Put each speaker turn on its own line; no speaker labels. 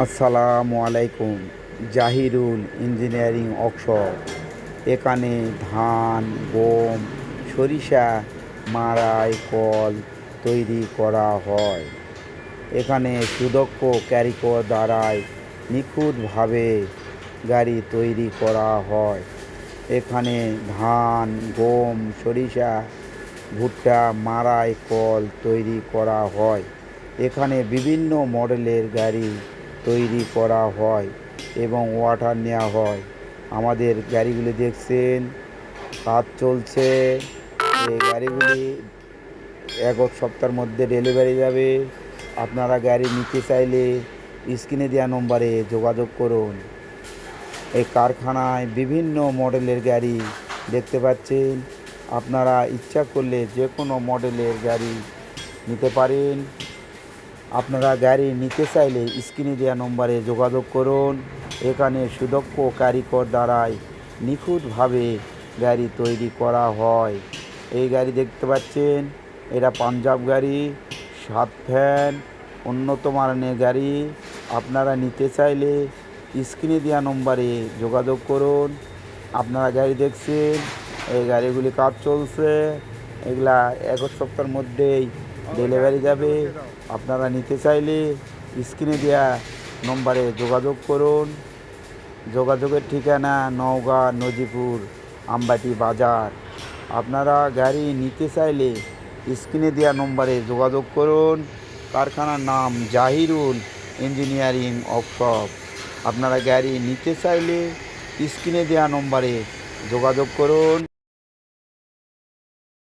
আসসালামু আলাইকুম। Zahirul engineering workshop. এখানে ধান, গম, সরিষা মাড়াই কল তৈরি করা হয়। এখানে সুদক্ষ কারিগর দ্বারাই নিখুঁতভাবে গাড়ি তৈরি করা হয়। এখানে ধান, গম, সরিষা, ভুট্টা মাড়াই কল তৈরি করা হয়। এখানে বিভিন্ন মডেলের গাড়ি তৈরি করা হয় এবং অর্ডার নেওয়া হয়। আমাদের গাড়িগুলি দেখছেন, কাজ চলছে। এই গাড়িগুলি এক সপ্তাহের মধ্যে ডেলিভারি যাবে। আপনারা গাড়ি নিতে চাইলে স্ক্রিনে দেওয়া নম্বরে যোগাযোগ করুন। এই কারখানায় বিভিন্ন মডেলের গাড়ি দেখতে পাচ্ছেন। আপনারা ইচ্ছা করলে যে কোনো মডেলের গাড়ি নিতে পারেন। আপনারা গাড়ি নিতে চাইলে স্ক্রিনে দেওয়া নম্বরে যোগাযোগ করুন। এখানে সুদক্ষ কারিগর দ্বারাই নিখুঁতভাবে গাড়ি তৈরি করা হয়। এই গাড়ি দেখতে পাচ্ছেন, এটা পাঞ্জাব গাড়ি, 7 ফ্যান, উন্নত মানের গাড়ি। আপনারা নিতে চাইলে স্ক্রিনে দেওয়া নম্বরে যোগাযোগ করুন। আপনারা গাড়ি দেখছেন, এই গাড়িগুলি কাজ চলছে। এগুলা এক সপ্তাহের মধ্যেই ডেলিভারি যাবে। আপনারা নিতে চাইলে স্ক্রিনে দেওয়া নম্বরে যোগাযোগ করুন। যোগাযোগের ঠিকানা নওগাঁ নজিপুর আমবাটি বাজার। আপনারা গাড়ি নিতে চাইলে স্ক্রিনে দেওয়া নম্বরে যোগাযোগ করুন। কারখানার নাম জাহিরুল ইঞ্জিনিয়ারিং ওয়ার্কশপ। আপনারা গাড়ি নিতে চাইলে স্ক্রিনে দেওয়া নম্বরে যোগাযোগ করুন।